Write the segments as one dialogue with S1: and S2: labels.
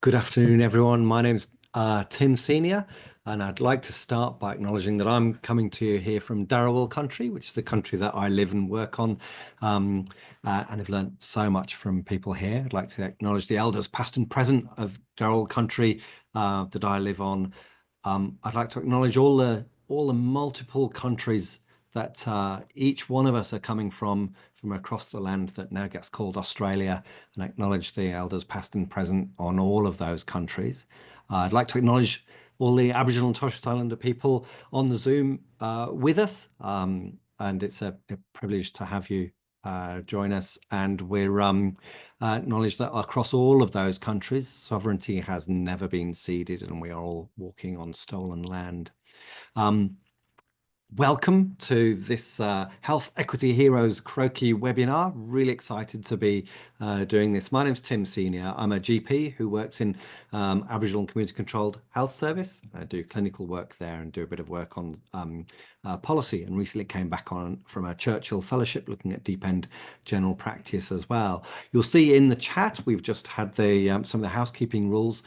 S1: Good afternoon, everyone. My name's Tim Senior, and I'd like to start by acknowledging that I'm coming to you here from Dharawal country, which is the country that I live and work on, and I've learned so much from people here. I'd like to acknowledge the elders past and present of Dharawal country that I live on. I'd like to acknowledge all the multiple countries that each one of us are coming from across the land that now gets called Australia, and acknowledge the elders past and present on all of those countries. I'd like to acknowledge all the Aboriginal and Torres Strait Islander people on the Zoom with us, and it's a privilege to have you join us. And we're acknowledge that across all of those countries, sovereignty has never been ceded, and we are all walking on stolen land. Welcome to this Health Equity Heroes Croakey webinar. Really excited to be doing this. My name's Tim Senior. I'm a GP who works in Aboriginal and Community Controlled Health Service. I do clinical work there and do a bit of work on policy, and recently came back on from a Churchill Fellowship looking at deep end general practice as well. You'll see in the chat we've just had the some of the housekeeping rules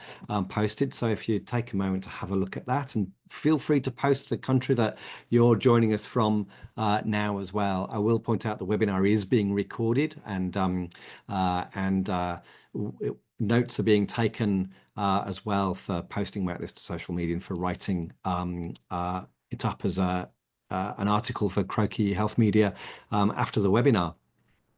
S1: posted, so if you take a moment to have a look at that, and feel free to post the country that you're joining us from now as well. I will point out the webinar is being recorded, and notes are being taken as well for posting about this to social media and for writing it up as an article for Croakey Health Media after the webinar.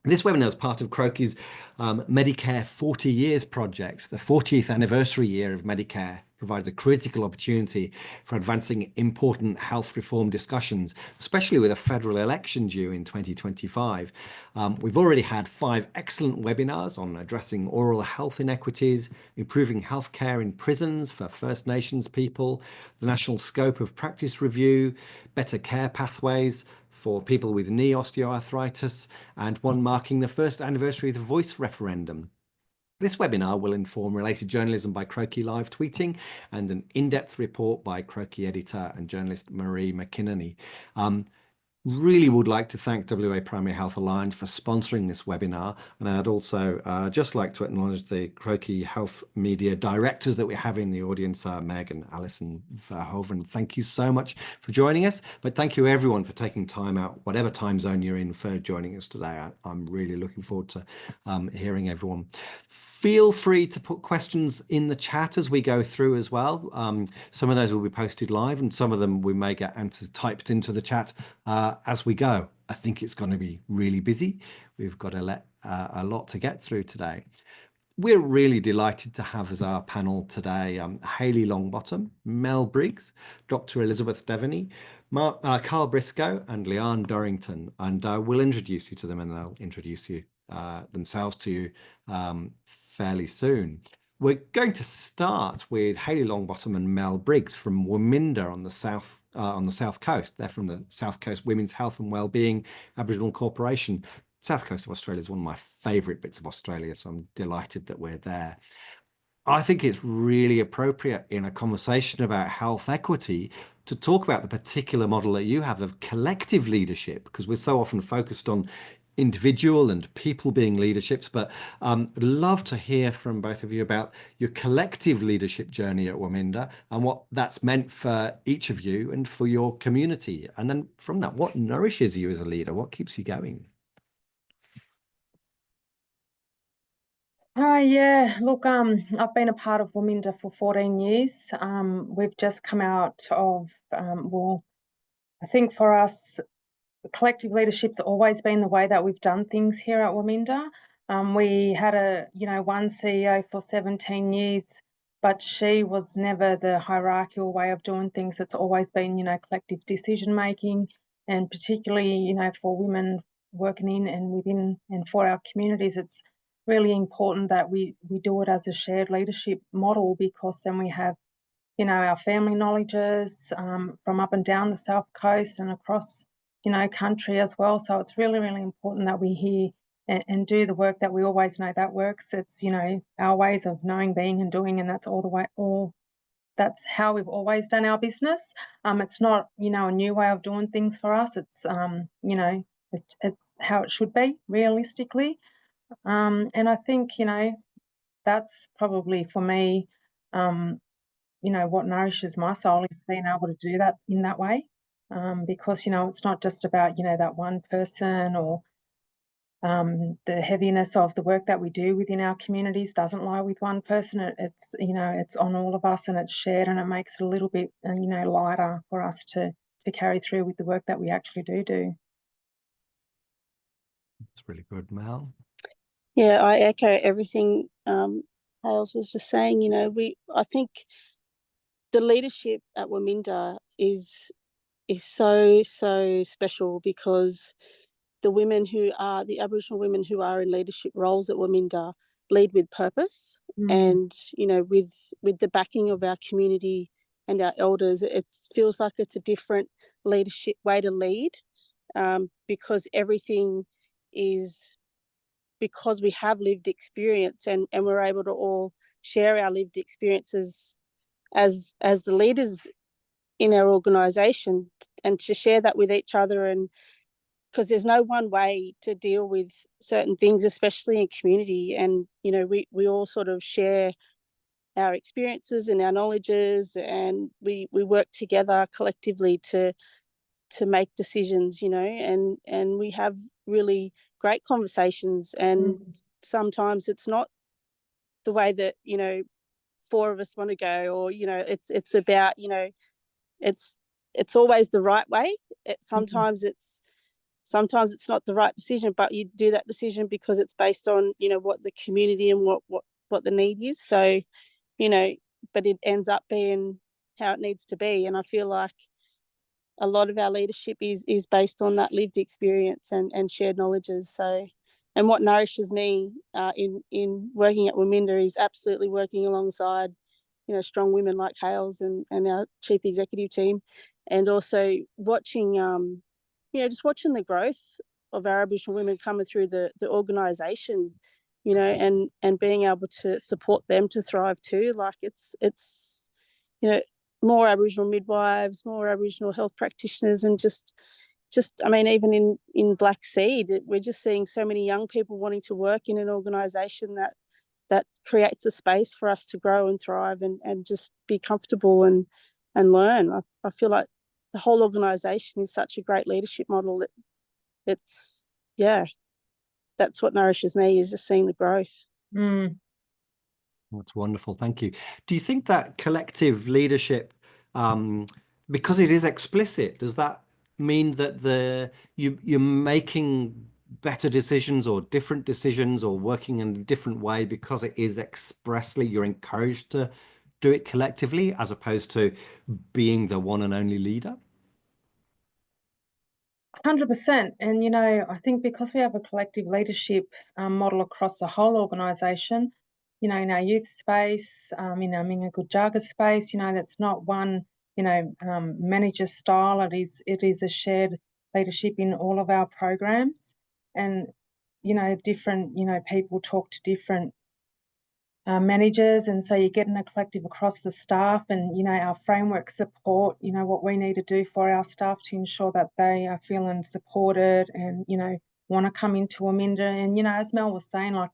S1: This webinar is part of Croakey's Medicare 40 Years project. The 40th anniversary year of Medicare provides a critical opportunity for advancing important health reform discussions, especially with a federal election due in 2025. We've already had 5 excellent webinars on addressing oral health inequities, improving healthcare in prisons for First Nations people, the national scope of practice review, better care pathways for people with knee osteoarthritis, and one marking the first anniversary of the voice referendum. This webinar will inform related journalism by Croakey live tweeting and an in-depth report by Croakey editor and journalist Marie McKinney. Really would like to thank WA Primary Health Alliance for sponsoring this webinar, and I'd also just like to acknowledge the Croakey Health Media directors that we have in the audience, Meg and Alison Verhoeven. Thank you so much for joining us, but thank you everyone for taking time out, whatever time zone you're in, for joining us today. I'm really looking forward to hearing everyone. Feel free to put questions in the chat as we go through as well. Some of those will be posted live, and some of them we may get answers typed into the chat as we go. I think it's going to be really busy. We've got a lot to get through today. We're really delighted to have as our panel today Hayley Longbottom, Mel Briggs, Dr. Elizabeth Deveny, Karl Briscoe, and Leanne Dorrington. And we'll introduce you to them, and they'll introduce you themselves to you fairly soon. We're going to start with Hayley Longbottom and Mel Briggs from Waminda on the South Coast. They're from the South Coast Women's Health and Wellbeing Aboriginal Corporation. South Coast of Australia is one of my favourite bits of Australia, so I'm delighted that we're there. I think it's really appropriate in a conversation about health equity to talk about the particular model that you have of collective leadership, because we're so often focused on individual and people being leaderships, but I'd love to hear from both of you about your collective leadership journey at Waminda and what that's meant for each of you and for your community. And then from that, what nourishes you as a leader? What keeps you going?
S2: Yeah, look, I've been a part of Waminda for 14 years. We've just come out of, well, I think for us, collective leadership's always been the way that we've done things here at Waminda. We had one CEO for 17 years, but she was never the hierarchical way of doing things. It's always been, collective decision making, and particularly, for women working in and within and for our communities, it's really important that we do it as a shared leadership model, because then we have, our family knowledges from up and down the South Coast and across country as well. So it's really, really important that we hear and do the work that we always know that works. It's, our ways of knowing, being and doing, and that's that's how we've always done our business. It's not, a new way of doing things for us. It's, it's how it should be realistically. And I think, that's probably for me, you know, what nourishes my soul is being able to do that in that way. Because, you know, it's not just about, you know, that one person, or the heaviness of the work that we do within our communities doesn't lie with one person. It's, you know, it's on all of us, and it's shared, and it makes it a little bit, you know, lighter for us to carry through with the work that we actually do.
S1: That's really good, Mel.
S3: Yeah, I echo everything Hales was just saying. You know, I think the leadership at Waminda is so special, because the Aboriginal women who are in leadership roles at Waminda lead with purpose, and, you know, with the backing of our community and our elders. It feels like it's a different leadership way to lead, because everything is, because we have lived experience, and we're able to all share our lived experiences as the leaders in our organisation, and to share that with each other. And because there's no one way to deal with certain things, especially in community. And, you know, we all sort of share our experiences and our knowledges, and we work together collectively to make decisions, you know, and we have really great conversations. And sometimes it's not the way that, you know, four of us want to go, or, you know, it's about, you know, it's always the right way. Sometimes it's not the right decision, but you do that decision because it's based on, you know, what the community and what the need is. So, you know, but it ends up being how it needs to be. And I feel like a lot of our leadership is based on that lived experience and shared knowledges. So, and what nourishes me in working at Waminda is absolutely working alongside, you know, strong women like Hales and our chief executive team, and also watching, you know, just watching the growth of our Aboriginal women coming through the organisation, you know, and being able to support them to thrive too. Like it's you know, more Aboriginal midwives, more Aboriginal health practitioners, and just I mean, even in Black Seed, we're just seeing so many young people wanting to work in an organisation that creates a space for us to grow and thrive and just be comfortable and learn. I feel like the whole organisation is such a great leadership model. It's, yeah, that's what nourishes me, is just seeing the growth.
S1: That's wonderful. Thank you. Do you think that collective leadership, because it is explicit, does that mean that you're making better decisions or different decisions or working in a different way because it is expressly, you're encouraged to do it collectively as opposed to being the one and only leader?
S2: 100%. And, you know, I think because we have a collective leadership model across the whole organisation, you know, in our youth space, in our Gumbaynggirr space, you know, that's not one, you know, manager style. It is a shared leadership in all of our programs. And, you know, different, you know, people talk to different managers, and so you're getting a collective across the staff, and, you know, our framework support, you know, what we need to do for our staff to ensure that they are feeling supported and, you know, want to come into Waminda. And, you know, as Mel was saying, like,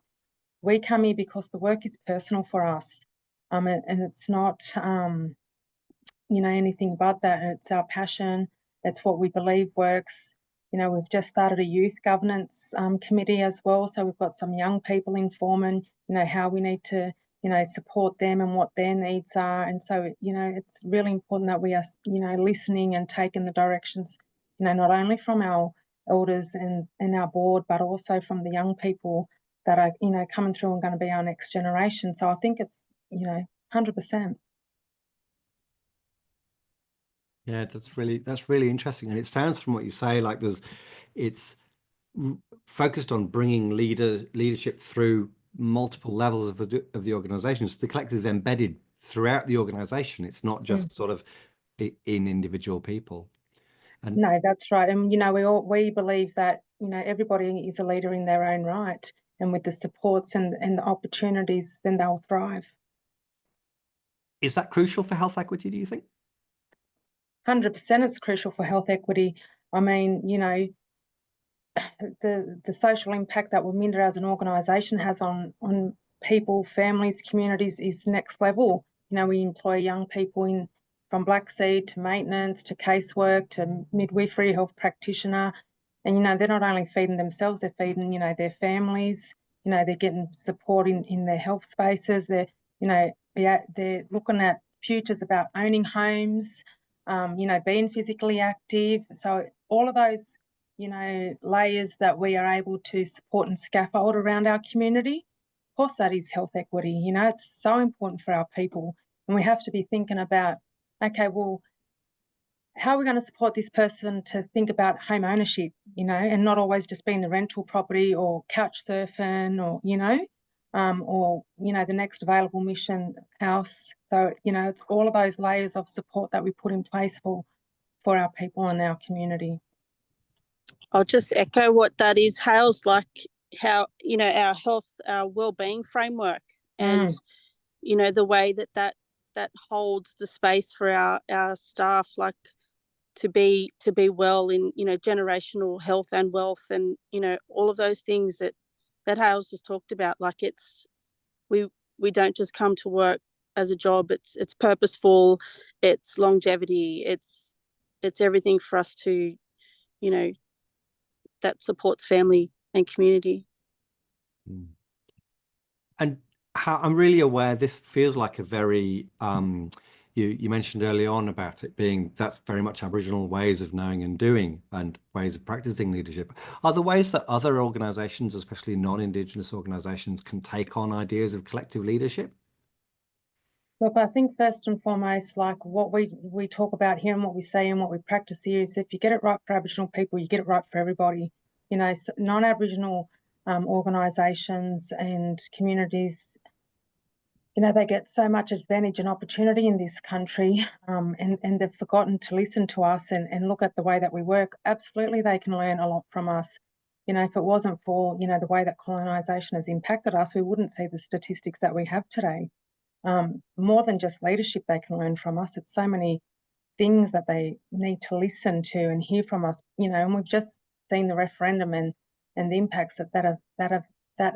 S2: we come here because the work is personal for us, and it's not you know, anything but that. It's our passion. It's what we believe works. You know, we've just started a youth governance committee as well. So we've got some young people informing, you know, how we need to, you know, support them and what their needs are. And so, you know, it's really important that we are, you know, listening and taking the directions, you know, not only from our elders and our board, but also from the young people that are, you know, coming through and going to be our next generation. So I think it's, you know, 100%.
S1: Yeah, that's really interesting. And it sounds from what you say like it's focused on bringing leadership through multiple levels of the organization. So the collective is embedded throughout the organization. It's not just sort of in individual people. And
S2: no, that's right. And, you know, we believe that, you know, everybody is a leader in their own right, and with the supports and the opportunities, then they'll thrive.
S1: is that crucial for health equity, do you think?
S2: 100%, it's crucial for health equity. I mean, you know, the social impact that Waminda as an organisation has on people, families, communities is next level. You know, we employ young people from black seed to maintenance to casework to midwifery, health practitioner. And, you know, they're not only feeding themselves, they're feeding, you know, their families. You know, they're getting support in their health spaces. They're, you know, they're looking at futures about owning homes, you know, being physically active. So all of those, you know, layers that we are able to support and scaffold around our community. Of course, that is health equity. You know, it's so important for our people. And we have to be thinking about, okay, well, how are we going to support this person to think about home ownership, you know, and not always just being the rental property or couch surfing or, you know, the next available mission house. So, you know, it's all of those layers of support that we put in place for our people and our community.
S3: I'll just echo what that is, Hales, like how, you know, our health, our wellbeing framework and, you know, the way that holds the space for our staff, like to be well in, you know, generational health and wealth and, you know, all of those things that Hales just talked about. Like it's, we don't just come to work as a job. It's purposeful, it's longevity, it's everything for us to, you know, that supports family and community.
S1: And how I'm really aware this feels like a very you mentioned early on about it being that's very much Aboriginal ways of knowing and doing and ways of practicing leadership. Are there ways that other organisations, especially non-Indigenous organisations, can take on ideas of collective leadership?
S2: Look, I think first and foremost, like what we talk about here and what we say and what we practice here is if you get it right for Aboriginal people, you get it right for everybody. You know, non-Aboriginal organisations and communities, you know, they get so much advantage and opportunity in this country, and they've forgotten to listen to us and look at the way that we work. Absolutely, they can learn a lot from us. You know, if it wasn't for, you know, the way that colonisation has impacted us, we wouldn't see the statistics that we have today. More than just leadership they can learn from us. It's so many things that they need to listen to and hear from us, you know, and we've just seen the referendum and the impacts that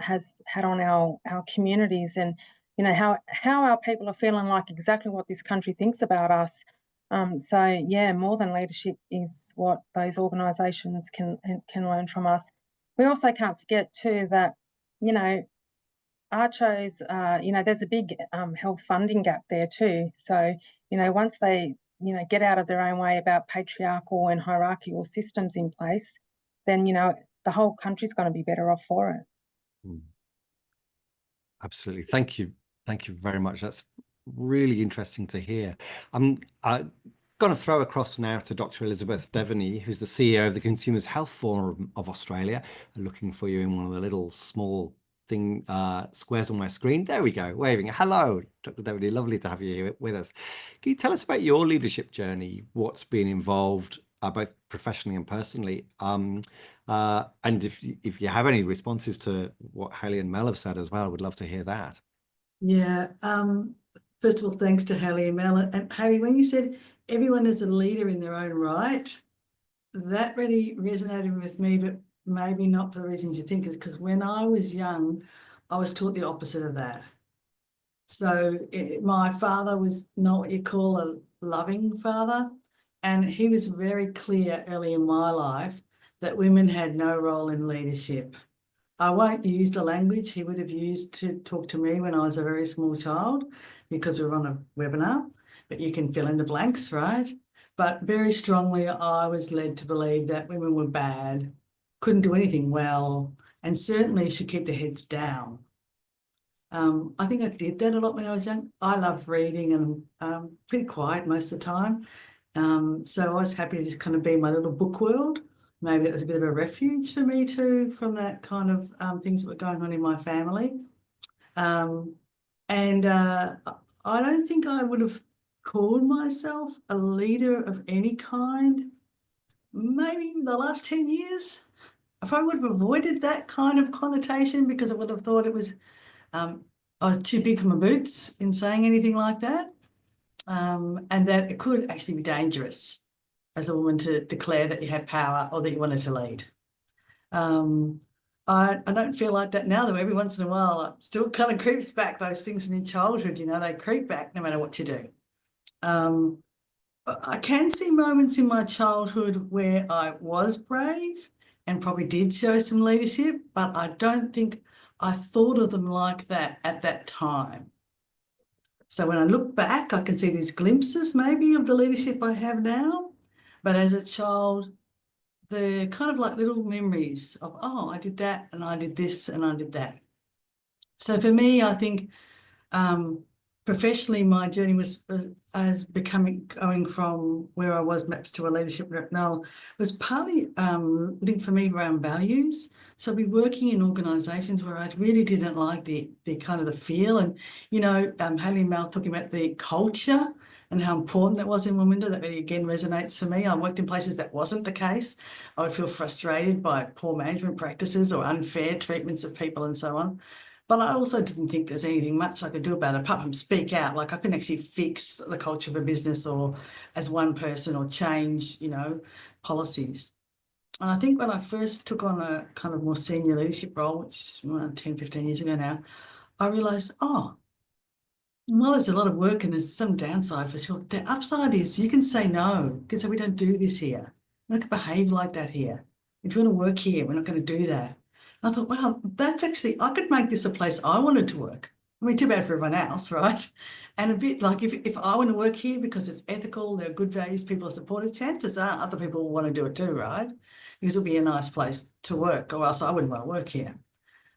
S2: has had on our communities and, you know, how our people are feeling like exactly what this country thinks about us. So yeah, more than leadership is what those organisations can learn from us. We also can't forget too that, you know, ARCHO's, you know, there's a big health funding gap there too. So, you know, once they, you know, get out of their own way about patriarchal and hierarchical systems in place, then, you know, the whole country's going to be better off for it.
S1: Absolutely. Thank you. Thank you very much. That's really interesting to hear. I'm going to throw across now to Dr. Elizabeth Deveny, who's the CEO of the Consumers Health Forum of Australia. I'm looking for you in one of the little small squares on my screen. There we go, waving. Hello, Dr. Deveny, lovely to have you here with us. Can you tell us about your leadership journey, what's been involved both professionally and personally, and if you have any responses to what Hayley and Mel have said as well, I would love to hear that.
S4: Yeah, first of all, thanks to Hayley and Mel. And Hayley, when you said everyone is a leader in their own right, that really resonated with me, but maybe not for the reasons you think, is because when I was young, I was taught the opposite of that. So my father was not what you call a loving father, and he was very clear early in my life that women had no role in leadership. I won't use the language he would have used to talk to me when I was a very small child because we were on a webinar, but you can fill in the blanks, right? But very strongly, I was led to believe that women were bad, couldn't do anything well, and certainly should keep their heads down. I think I did that a lot when I was young. I love reading and I'm pretty quiet most of the time. So I was happy to just kind of be in my little book world. Maybe that was a bit of a refuge for me too from that kind of things that were going on in my family. I don't think I would have called myself a leader of any kind. Maybe the last 10 years, I probably would have avoided that kind of connotation because I would have thought it was, I was too big for my boots in saying anything like that, and that it could actually be dangerous as a woman to declare that you had power or that you wanted to lead. I don't feel like that now, though. Every once in a while, it still kind of creeps back, those things from your childhood, you know, they creep back no matter what you do. I can see moments in my childhood where I was brave and probably did show some leadership, but I don't think I thought of them like that at that time. So when I look back, I can see these glimpses maybe of the leadership I have now, but as a child, they're kind of like little memories of, oh, I did that and I did this and I did that. So for me, I think professionally, my journey was as going from where I was perhaps to a leadership role was partly linked for me around values. So I'd be working in organisations where I really didn't like the kind of the feel, and you know, Hayley and Mel talking about the culture and how important that was in Waminda. That really again resonates for me. I worked in places that wasn't the case. I would feel frustrated by poor management practices or unfair treatments of people and so on. But I also didn't think there's anything much I could do about it apart from speak out. Like I couldn't actually fix the culture of a business or as one person or change, you know, policies. And I think when I first took on a kind of more senior leadership role, which is 10, 15 years ago now, I realised, oh, well, there's a lot of work and there's some downside for sure. The upside is you can say no. You can say we don't do this here. We're not going to behave like that here. If you want to work here, we're not going to do that. And I thought, wow, that's actually, I could make this a place I wanted to work. I mean, too bad for everyone else, right? And a bit like if I want to work here because it's ethical, there are good values, people are supported, chances are other people will want to do it too, right? Because it'll be a nice place to work, or else I wouldn't want to work here.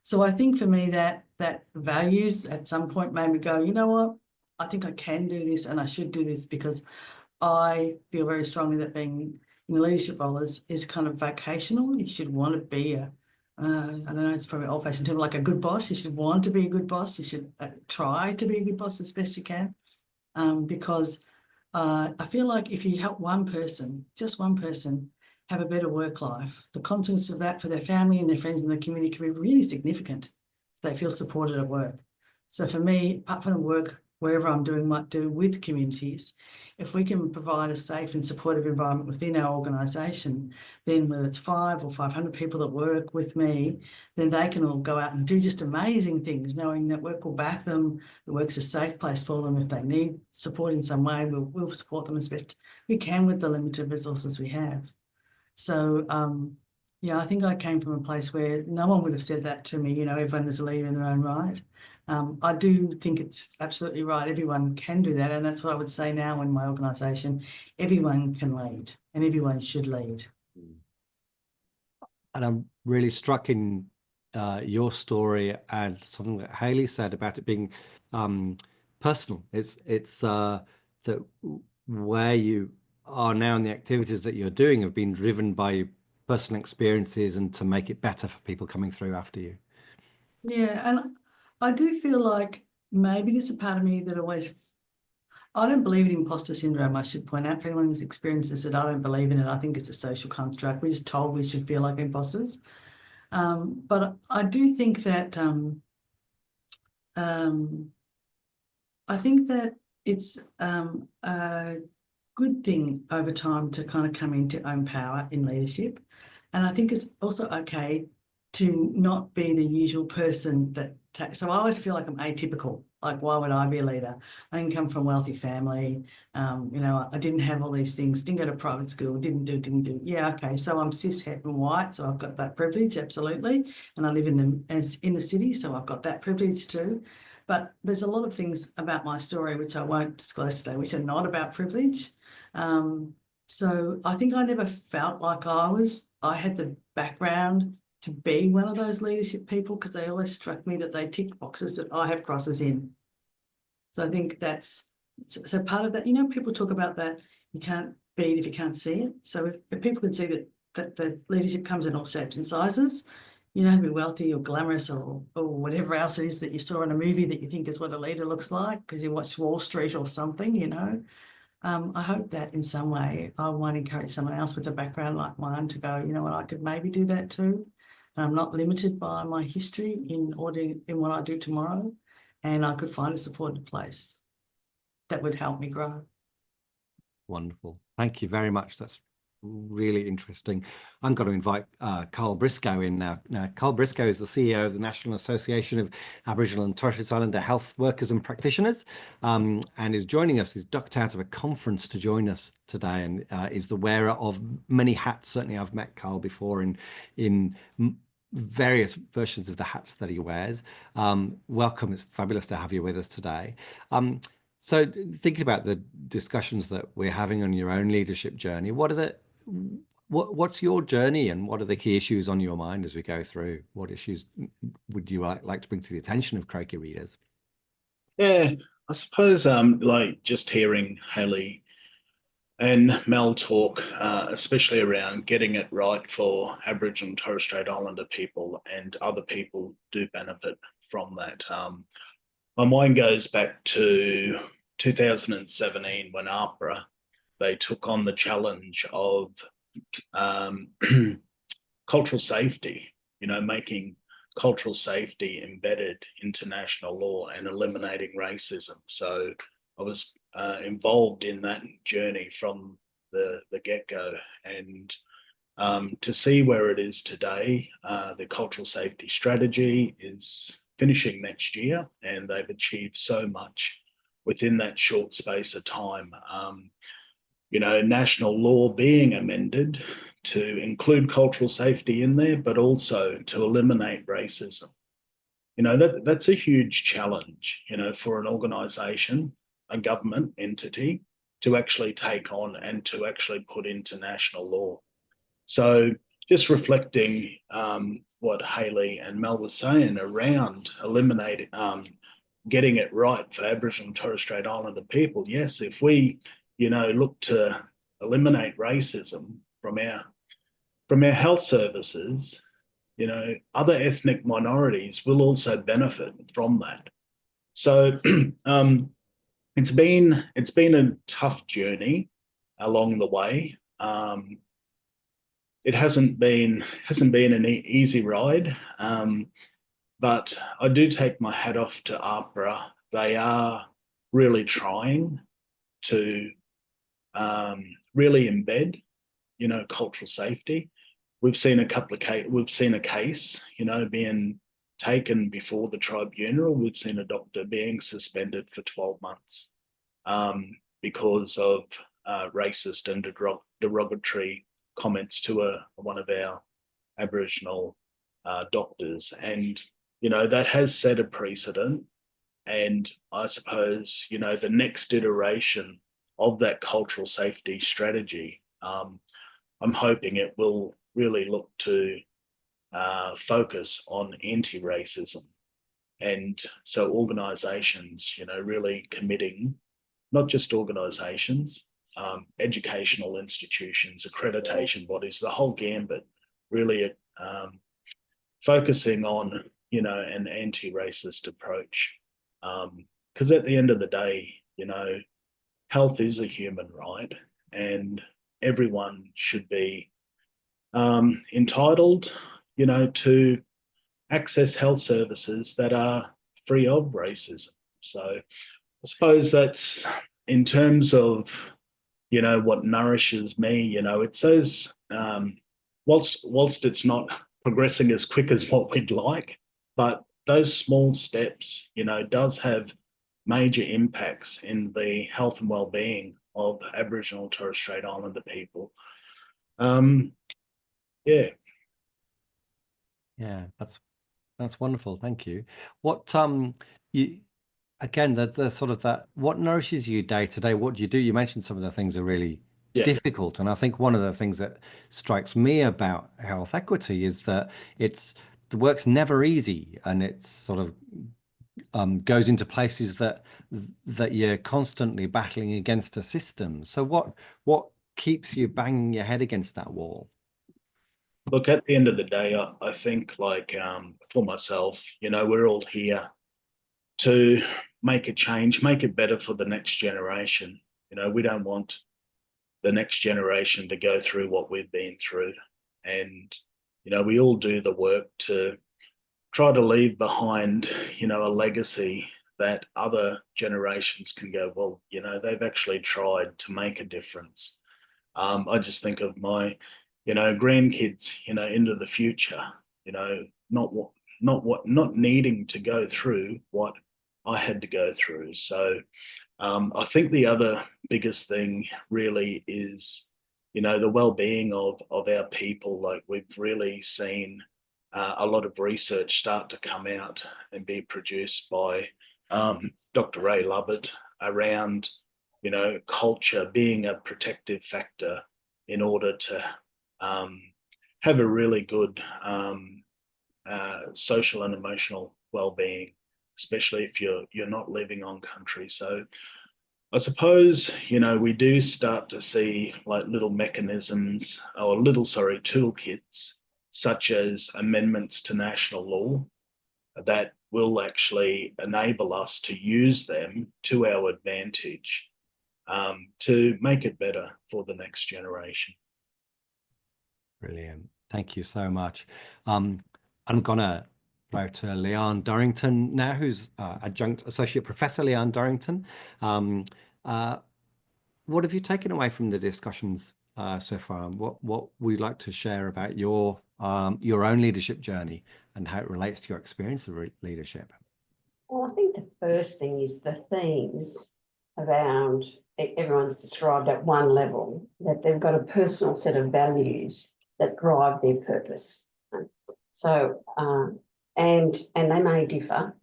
S4: So I think for me that values at some point made me go, you know what, I think I can do this and I should do this because I feel very strongly that being in a leadership role is kind of vocational. You should want to be I don't know, it's probably old-fashioned term, like a good boss. You should want to be a good boss. You should try to be a good boss as best you can, because I feel like if you help one person, just one person, have a better work life, the consequence of that for their family and their friends and the community can be really significant if they feel supported at work. So for me, apart from the work wherever I'm doing, might do with communities, if we can provide a safe and supportive environment within our organisation, then whether it's 5 or 500 people that work with me, then they can all go out and do just amazing things, knowing that work will back them, the work's a safe place for them. If they need support in some way, we'll support them as best we can with the limited resources we have. So, yeah, I think I came from a place where no one would have said that to me, you know, everyone is a leader in their own right. I do think it's absolutely right. Everyone can do that. And that's what I would say now in my organisation. Everyone can lead and everyone should lead.
S1: And I'm really struck in your story and something that Hayley said about it being personal. It's that where you are now and the activities that you're doing have been driven by personal experiences and to make it better for people coming through after you.
S4: Yeah, and I do feel like maybe there's a part of me that always, I don't believe in imposter syndrome, I should point out. For anyone who's experienced it, I don't believe in it. I think it's a social construct. We're just told we should feel like imposters. But I do think that I think that it's a good thing over time to kind of come into own power in leadership. And I think it's also okay to not be the usual person that, so I always feel like I'm atypical. Like, why would I be a leader? I didn't come from a wealthy family. You know, I didn't have all these things, didn't go to private school, didn't do. Yeah, okay, so I'm cis, het and white, so I've got that privilege, absolutely. And I live in the city, so I've got that privilege too. But there's a lot of things about my story which I won't disclose today, which are not about privilege. So I think I never felt like I had the background to be one of those leadership people, because they always struck me that they tick boxes that I have crosses in. So I think that's, so part of that, you know, people talk about that, you can't be it if you can't see it. So if people can see that the leadership comes in all shapes and sizes, you don't have to be wealthy or glamorous or whatever else it is that you saw in a movie that you think is what a leader looks like because you watched Wall Street or something, you know. I hope that in some way I won't encourage someone else with a background like mine to go, you know what, I could maybe do that too. I'm not limited by my history in what I do tomorrow, and I could find a supported place that would help me grow.
S1: Wonderful. Thank you very much. That's really interesting. I'm going to invite Karl Briscoe in now. Now, Karl Briscoe is the CEO of the National Association of Aboriginal and Torres Strait Islander Health Workers and Practitioners, and is joining us. He's ducked out of a conference to join us today, and is the wearer of many hats. Certainly, I've met Karl before in various versions of the hats that he wears. Welcome. It's fabulous to have you with us today. So thinking about the discussions that we're having on your own leadership journey, what's your journey and what are the key issues on your mind as we go through? What issues would you like to bring to the attention of Croakey readers?
S5: Yeah, I suppose like just hearing Hayley and Mel talk, especially around getting it right for Aboriginal and Torres Strait Islander people, and other people do benefit from that. My mind goes back to 2017 when APRA, they took on the challenge of cultural safety, making cultural safety embedded into national law and eliminating racism. So I was involved in that journey from the get-go, and to see where it is today, the cultural safety strategy is finishing next year, and they've achieved so much within that short space of time. National law being amended to include cultural safety in there, but also to eliminate racism. That's a huge challenge, for an organisation, a government entity, to actually take on and to actually put into national law. So just reflecting what Hayley and Mel was saying around eliminating, getting it right for Aboriginal and Torres Strait Islander people. Yes, if we, look to eliminate racism from our health services, other ethnic minorities will also benefit from that. So it's been a tough journey along the way. It hasn't been an easy ride, but I do take my hat off to APRA. They are really trying to really embed, cultural safety. We've seen a case, being taken before the tribunal. We've seen a doctor being suspended for 12 months because of racist and derogatory comments to one of our Aboriginal doctors, and that has set a precedent. And I suppose the next iteration of that cultural safety strategy, I'm hoping it will really look to focus on anti-racism, and so organisations, really committing, not just organisations, educational institutions, accreditation bodies, the whole gambit, really focusing on, an anti-racist approach. Because at the end of the day, health is a human right, and everyone should be entitled, to access health services that are free of racism. So I suppose that's in terms of, what nourishes me. It's those, whilst it's not progressing as quick as what we'd like, but those small steps, does have major impacts in the health and well-being of Aboriginal and Torres Strait Islander people. Yeah.
S1: Yeah, that's wonderful. Thank you. What you again, the sort of that, what nourishes you day to day? What do you do? You mentioned some of the things are really difficult, and I think one of the things that strikes me about health equity is that the work's never easy, and it's sort of goes into places that you're constantly battling against a system. So what keeps you banging your head against that wall?
S5: Look, at the end of the day, I think, like, for myself, we're all here to make a change, make it better for the next generation. We don't want the next generation to go through what we've been through. And, we all do the work to try to leave behind, a legacy that other generations can go, well, they've actually tried to make a difference. I just think of my, grandkids, into the future, not needing to go through what I had to go through. So I think the other biggest thing really is, the well-being of our people. Like, we've really seen a lot of research start to come out and be produced by Dr. Ray Lovett around, culture being a protective factor in order to have a really good social and emotional well-being, especially if you're not living on country. So I suppose, we do start to see like little mechanisms or toolkits, such as amendments to national law, that will actually enable us to use them to our advantage, to make it better for the next generation.
S1: Brilliant. Thank you so much. I'm gonna go to Leanne Dorrington now, who's Adjunct Associate Professor Leanne Dorrington. What have you taken away from the discussions so far? What would you like to share about your own leadership journey and how it relates to your experience of leadership?
S6: Well, I think the first thing is the themes around, everyone's described at one level, that they've got a personal set of values that drive their purpose. So, and they may differ,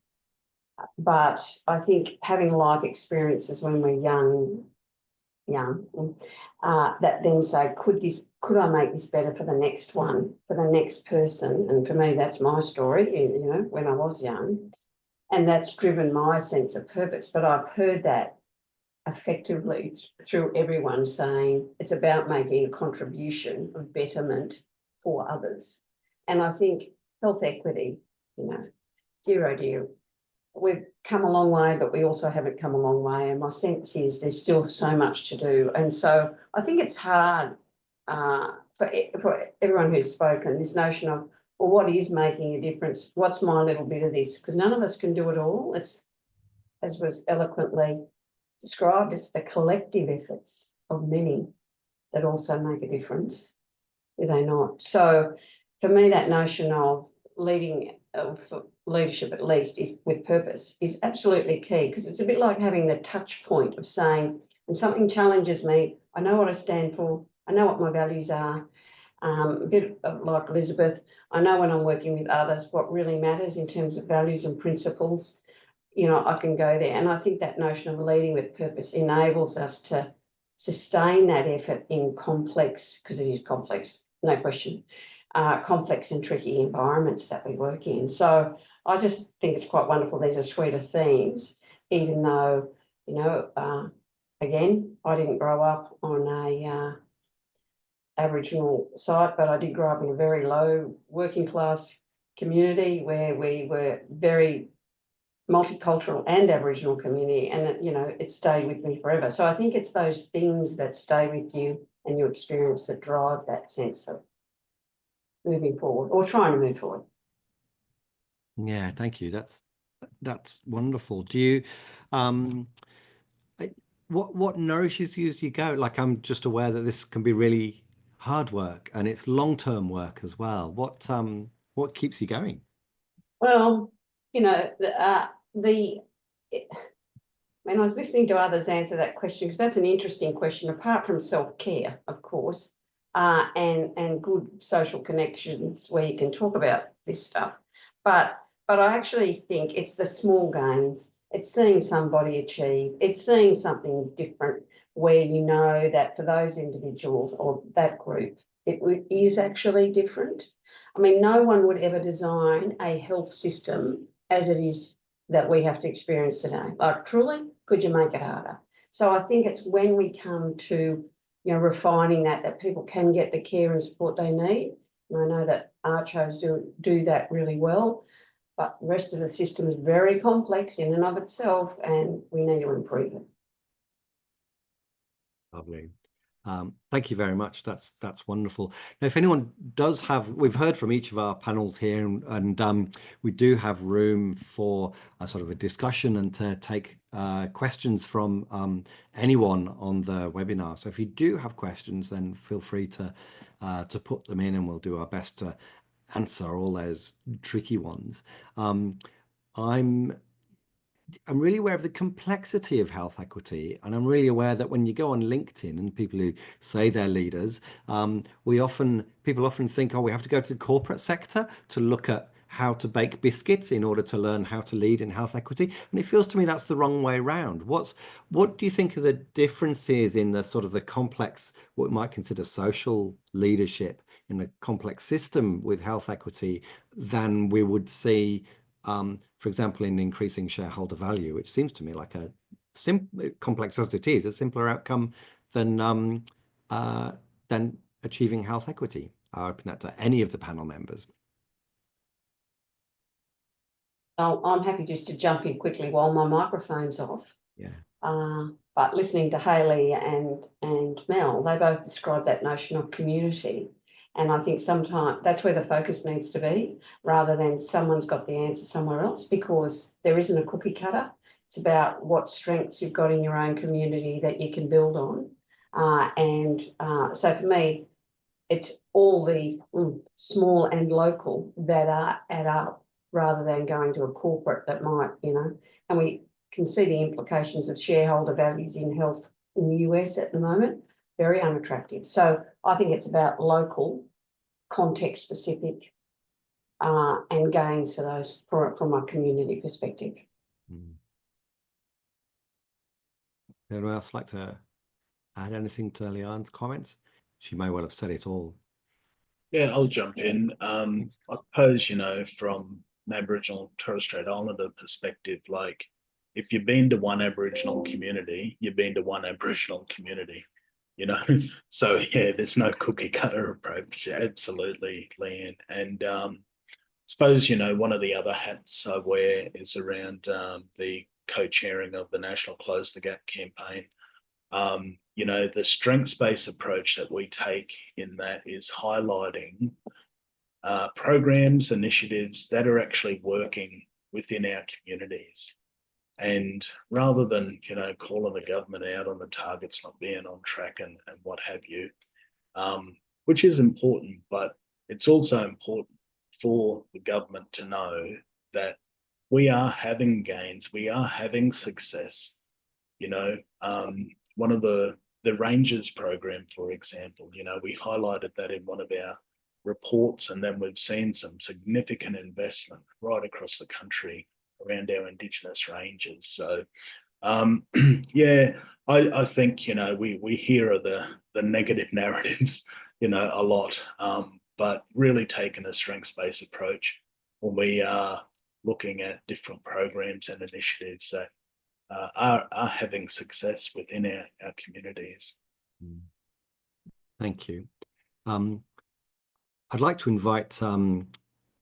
S6: but I think having life experiences when we're young, that then say, could I make this better for the next one, for the next person? And for me, that's my story, when I was young. And that's driven my sense of purpose. But I've heard that effectively through everyone saying it's about making a contribution of betterment for others. And I think health equity, dear oh dear, we've come a long way, but we also haven't come a long way. And my sense is there's still so much to do. And so I think it's hard for everyone who's spoken, this notion of, well, what is making a difference? What's my little bit of this? Because none of us can do it all. It's, as was eloquently described, it's the collective efforts of many that also make a difference, do they not? So for me, that notion of leadership, at least, is with purpose, is absolutely key, because it's a bit like having the touch point of saying, when something challenges me, I know what I stand for, I know what my values are. A bit of like Elizabeth, I know when I'm working with others what really matters in terms of values and principles. I can go there. And I think that notion of leading with purpose enables us to sustain that effort in complex, because it is complex, no question, complex and tricky environments that we work in. So I just think it's quite wonderful. There's a suite of themes, even though, again, I didn't grow up on a Aboriginal site, but I did grow up in a very low working class community where we were very multicultural and Aboriginal community, and it stayed with me forever. So I think it's those things that stay with you and your experience that drive that sense of moving forward or trying to move forward.
S1: Yeah, thank you. That's wonderful. Do you what nourishes you as you go? Like, I'm just aware that this can be really hard work and it's long-term work as well. What keeps you going?
S6: Well, when I was listening to others answer that question, because that's an interesting question, apart from self-care, of course, and good social connections where you can talk about this stuff. But I actually think it's the small gains. It's seeing somebody achieve. It's seeing something different where you know that for those individuals or that group, it is actually different. I mean, no one would ever design a health system as it is that we have to experience today. Like, truly, could you make it harder? So I think it's when we come to, refining that people can get the care and support they need. And I know that AATSHWPs do that really well, but the rest of the system is very complex in and of itself, and we need to improve it.
S1: Lovely. Thank you very much. That's wonderful. Now, if anyone does we've heard from each of our panels here, and we do have room for a sort of a discussion and to take questions from anyone on the webinar. So if you do have questions, then feel free to put them in, and we'll do our best to answer all those tricky ones. I'm really aware of the complexity of health equity, and I'm really aware that when you go on LinkedIn and people who say they're leaders, people often think, oh, we have to go to the corporate sector to look at how to bake biscuits in order to learn how to lead in health equity. And it feels to me that's the wrong way around. What do you think are the differences in the sort of the complex, what we might consider social leadership in the complex system with health equity than we would see, for example, in increasing shareholder value, which seems to me like a complex as it is, a simpler outcome than achieving health equity? I'll open that to any of the panel members.
S6: I'm happy just to jump in quickly while my microphone's off.
S1: Yeah.
S6: But listening to Hayley and Mel, they both described that notion of community. And I think sometimes that's where the focus needs to be, rather than someone's got the answer somewhere else, because there isn't a cookie cutter. It's about what strengths you've got in your own community that you can build on. So for me, it's all the small and local that add up, rather than going to a corporate that might, and we can see the implications of shareholder values in health in the US at the moment, very unattractive. So I think it's about local, context specific, and gains for those from a community perspective.
S1: Anyone else like to add anything to Leanne's comments? She may well have said it all.
S5: Yeah, I'll jump in. I suppose, from an Aboriginal Torres Strait Islander perspective, like if you've been to one Aboriginal community, you've been to one Aboriginal community, So yeah, there's no cookie cutter approach. Absolutely, Leanne. And I suppose, one of the other hats I wear is around the co-chairing of the National Close the Gap campaign. The strengths-based approach that we take in that is highlighting programs, initiatives that are actually working within our communities. And rather than, calling the government out on the targets not being on track and what have you, which is important, but it's also important for the government to know that we are having gains, we are having success. One of the Rangers program, for example, we highlighted that in one of our reports, and then we've seen some significant investment right across the country around our Indigenous Rangers. So, yeah, I think, we hear of the negative narratives, a lot, but really taking a strengths-based approach when we are looking at different programs and initiatives that are having success within our communities.
S1: Thank you. I'd like to invite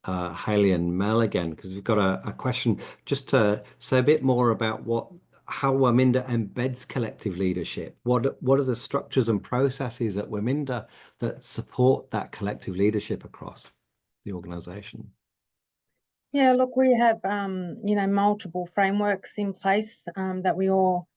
S1: Hayley and Mel again, because we've got a question just to say a bit more about how Waminda embeds collective leadership. What are the structures and processes at Waminda that support that collective leadership across the organisation?
S2: Yeah, look, we have multiple frameworks in place that we all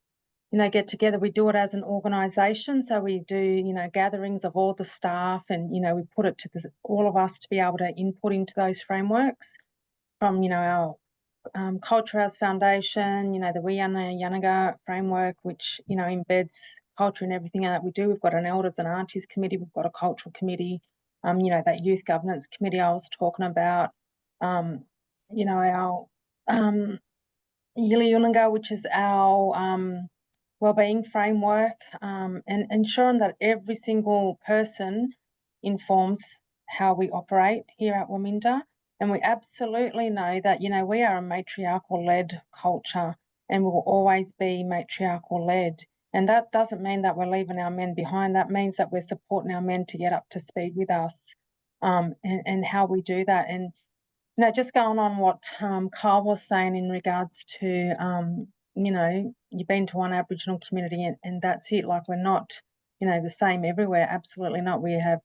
S2: get together. We do it as an organisation, so we do gatherings of all the staff, and we put it to all of us to be able to input into those frameworks from our Culture House Foundation, the Wandandian framework, which embeds culture in everything that we do. We've got an elders and aunties committee, we've got a cultural committee, that youth governance committee I was talking about, our Yalanji, which is our wellbeing framework, and ensuring that every single person informs how we operate here at Waminda. And we absolutely know that, we are a matriarchal-led culture, and will always be matriarchal-led. And that doesn't mean that we're leaving our men behind. That means that we're supporting our men to get up to speed with us, and how we do that. And, just going on what Karl was saying in regards to, you've been to one Aboriginal community and that's it. Like, we're not, the same everywhere. Absolutely not. We have,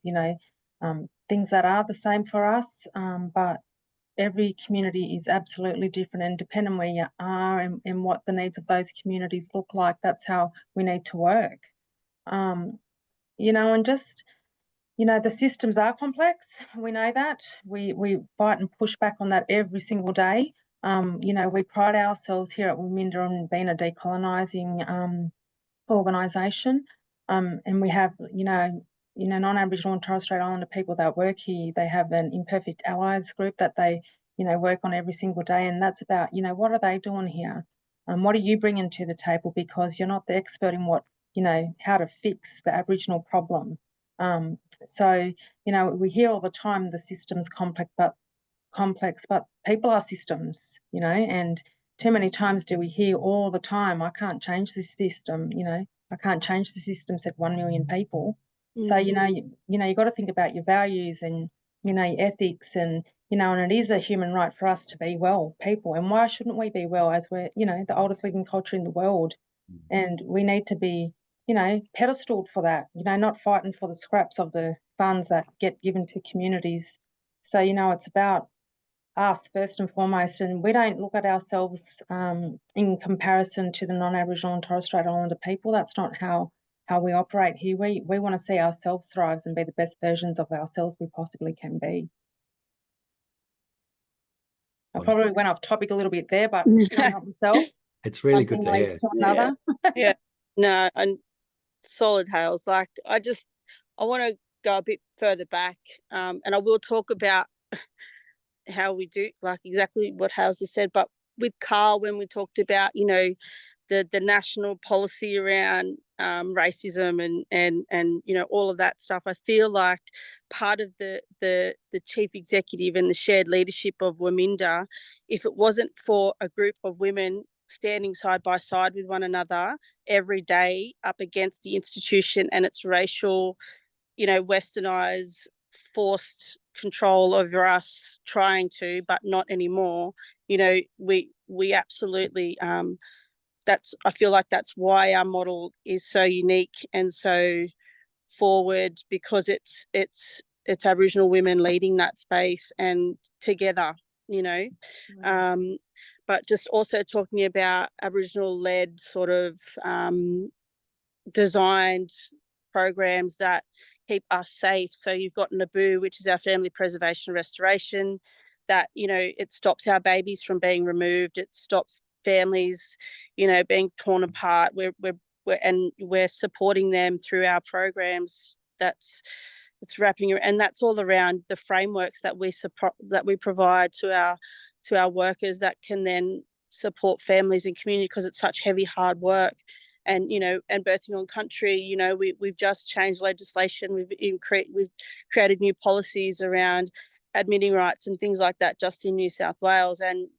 S2: things that are the same for us, but every community is absolutely different, and depending on where you are and what the needs of those communities look like, that's how we need to work. You know, and just, you know, the systems are complex. We know that. We fight and push back on that every single day. You know, we pride ourselves here at Waminda on being a decolonising organisation, and we have, you know, non-Aboriginal and Torres Strait Islander people that work here. They have an imperfect allies group that they, you know, work on every single day, and that's about, you know, what are they doing here? What are you bringing to the table? Because you're not the expert in what, you know, how to fix the Aboriginal problem. So, you know, we hear all the time the system's complex, but people are systems, you know, and too many times do we hear all the time, I can't change this system, you know, I can't change the system, said 1 million people. So, you know, you got to think about your values and, you know, your ethics, and, you know, and it is a human right for us to be well people. And why shouldn't we be well, as we're, you know, the oldest living culture in the world? And we need to be, you know, pedestaled for that, you know, not fighting for the scraps of the funds that get given to communities. So, you know, it's about us first and foremost, and we don't look at ourselves in comparison to the non-Aboriginal and Torres Strait Islander people. That's not how we operate here. We want to see ourselves thrive and be the best versions of ourselves we possibly can be. I probably went off topic a little bit there, but can't help myself.
S1: It's really good to hear.
S2: To another.
S3: Yeah. No, and solid, Hales. Like, I want to go a bit further back, and I will talk about how we do, like exactly what Hales just said. But with Karl, when we talked about, you know, the national policy around racism and you know, all of that stuff, I feel like part of the chief executive and the shared leadership of Waminda, if it wasn't for a group of women standing side by side with one another every day up against the institution and its racial, you know, westernized, forced control over us, trying to, but not anymore, you know, we absolutely I feel like that's why our model is so unique and so forward, because it's Aboriginal women leading that space and together, you know. But just also talking about Aboriginal-led sort of designed programs that keep us safe. So you've got NABU, which is our family preservation restoration, that, you know, it stops our babies from being removed. It stops families, you know, being torn apart. We're supporting them through our programs. That's wrapping, and that's all around the frameworks that we provide to our workers that can then support families and community, because it's such heavy, hard work. And, you know, and birthing on country, you know, we've just changed legislation. We've created new policies around admitting rights and things like that just in New South Wales. And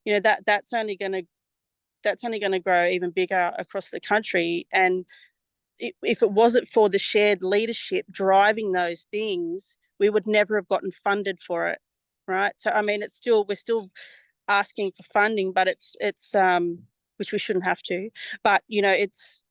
S3: you know, that's only going to grow even bigger across the country. And if it wasn't for the shared leadership driving those things, we would never have gotten funded for it, right? So I mean, we're still asking for funding, but it's which we shouldn't have to, but, you know, it's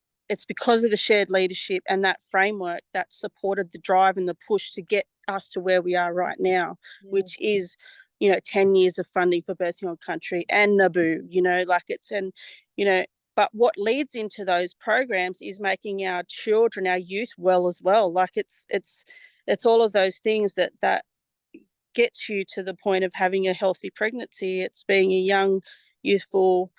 S3: because of the shared leadership and that framework that supported the drive and the push to get us to where we are right now, which is, you know, 10 years of funding for birthing on country and NABU, you know, like it's, and, you know, but what leads into those programs is making our children, our youth well as well. Like it's all of those things that gets you to the point of having a healthy pregnancy. It's being a young, youthful,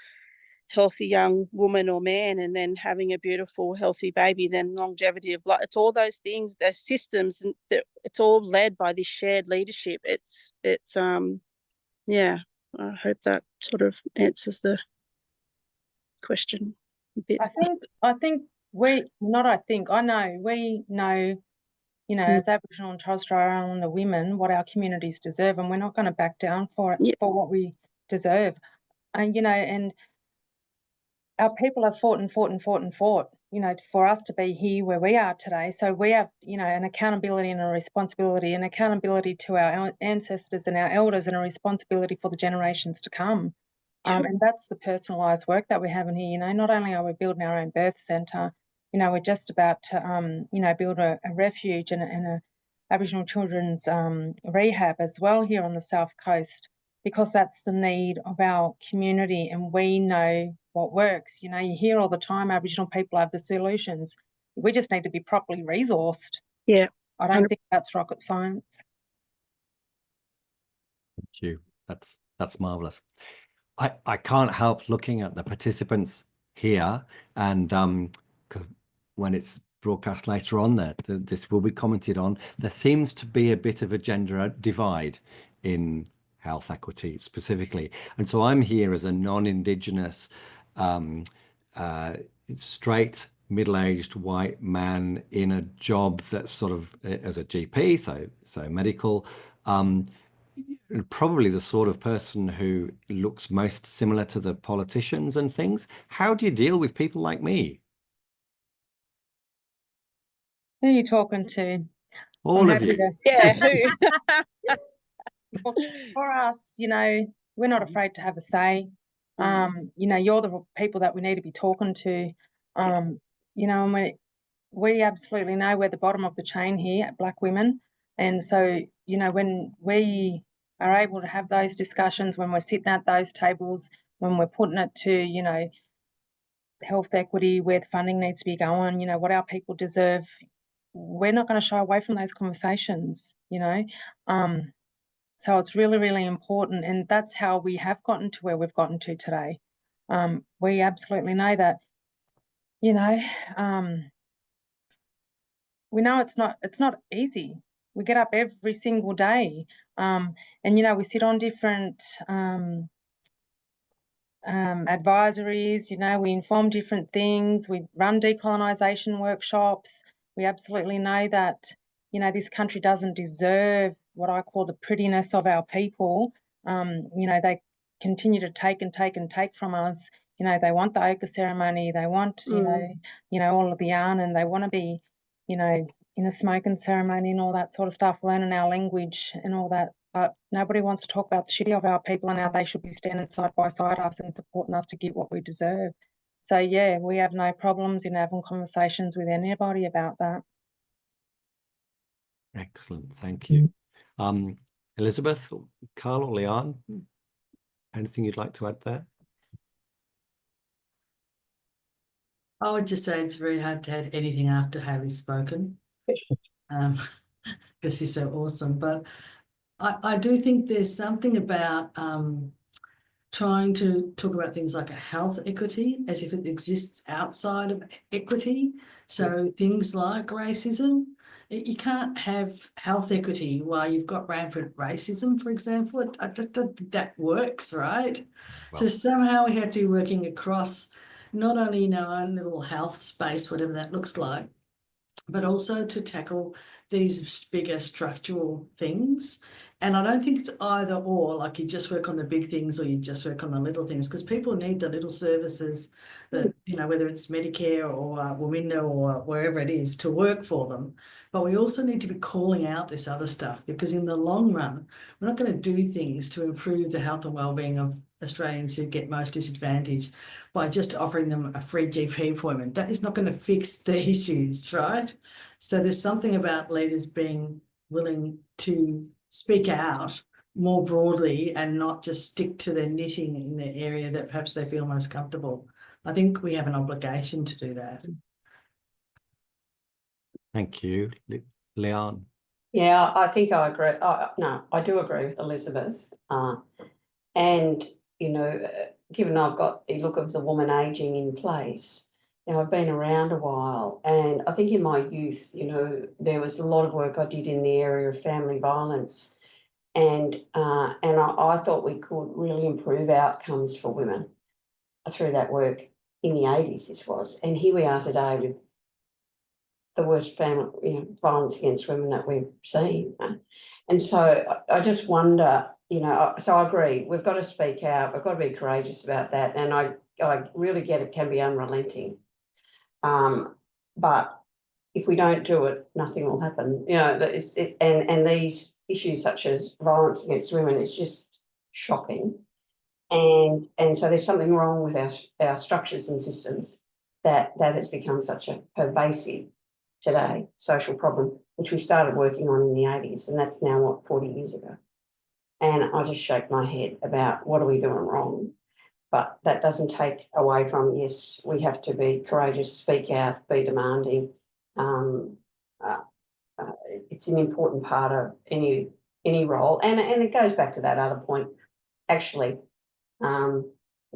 S3: healthy young woman or man, and then having a beautiful, healthy baby, then longevity of life. It's all those things, those systems, and it's all led by this shared leadership. It's yeah, I hope that sort of answers the question a bit.
S2: I know we know, you know, as Aboriginal and Torres Strait Islander women, what our communities deserve, and we're not going to back down for it, for what we deserve. And, you know, and our people have fought, you know, for us to be here where we are today. So we have, you know, an accountability and a responsibility, and accountability to our ancestors and our elders, and a responsibility for the generations to come. And that's the personalised work that we're having here. You know, not only are we building our own birth centre, you know, we're just about to, you know, build a refuge and Aboriginal children's rehab as well here on the South Coast, because that's the need of our community and we know what works. You know, you hear all the time Aboriginal people have the solutions. We just need to be properly resourced.
S3: Yeah.
S2: I don't think that's rocket science.
S1: Thank you. That's marvelous. I can't help looking at the participants here, and because when it's broadcast later on, this will be commented on. There seems to be a bit of a gender divide in health equity specifically, and so I'm here as a non-Indigenous, straight, middle-aged white man in a job that's sort of as a GP, so medical. Probably the sort of person who looks most similar to the politicians and things. How do you deal with people like me?
S2: Who are you talking to?
S1: All of you.
S3: Yeah. Who?
S2: For us, you know, we're not afraid to have a say. You know, you're the people that we need to be talking to. You know, and we absolutely know we're the bottom of the chain here at Black women. And so, you know, when we are able to have those discussions, when we're sitting at those tables, when we're putting it to, you know, health equity, where the funding needs to be going, you know, what our people deserve, we're not going to shy away from those conversations, you know. So it's really, really important. And that's how we have gotten to where we've gotten to today. We absolutely know that, you know, we know it's not easy. We get up every single day, and you know, we sit on different advisories. You know, we inform different things. We run decolonisation workshops. We absolutely know that, you know, this country doesn't deserve what I call the prettiness of our people. You know, they continue to take and take and take from us. You know, they want the ochre ceremony. They want, you know, all of the yarn, and they want to be, you know, in a smoking ceremony and all that sort of stuff, learning our language and all that. But nobody wants to talk about the shitty of our people and how they should be standing side by side us and supporting us to get what we deserve. So, yeah, we have no problems in having conversations with anybody about that.
S1: Excellent. Thank you. Elizabeth, Karl, or Leanne, anything you'd like to add there?
S4: I would just say it's very hard to add anything after Hayley's spoken, because she's so awesome. But I do think there's something about trying to talk about things like a health equity as if it exists outside of equity. So things like racism, you can't have health equity while you've got rampant racism, for example. I just don't think that works, right?
S1: Well,
S4: so somehow we have to be working across not only in our own little health space, whatever that looks like, but also to tackle these bigger structural things. And I don't think it's either or, like you just work on the big things or you just work on the little things, because people need the little services that, you know, whether it's Medicare or Waminda or wherever it is, to work for them. But we also need to be calling out this other stuff, because in the long run, we're not going to do things to improve the health and wellbeing of Australians who get most disadvantaged by just offering them a free GP appointment. That is not going to fix the issues, right? So there's something about leaders being willing to speak out more broadly and not just stick to their knitting in the area that perhaps they feel most comfortable. I think we have an obligation to do that.
S1: thank you. Leanne?
S6: Yeah, I think I agree. No, I do agree with Elizabeth. And, you know, given I've got the look of the woman ageing in place, you know, I've been around a while, and I think in my youth, you know, there was a lot of work I did in the area of family violence, and I thought we could really improve outcomes for women through that work in the 80s, this was. And here we are today with the worst family, you know, violence against women that we've seen. And so I just wonder, you know, so I agree, we've got to speak out, we've got to be courageous about that. And I really get it can be unrelenting. But if we don't do it, nothing will happen. You know, and these issues such as violence against women is just shocking. And so there's something wrong with our structures and systems that has become such a pervasive today social problem which we started working on in the 80s, and that's now, what, 40 years ago. And I just shake my head about what are we doing wrong. But that doesn't take away from, yes, we have to be courageous, speak out, be demanding. It's an important part of any role. And it goes back to that other point, actually, the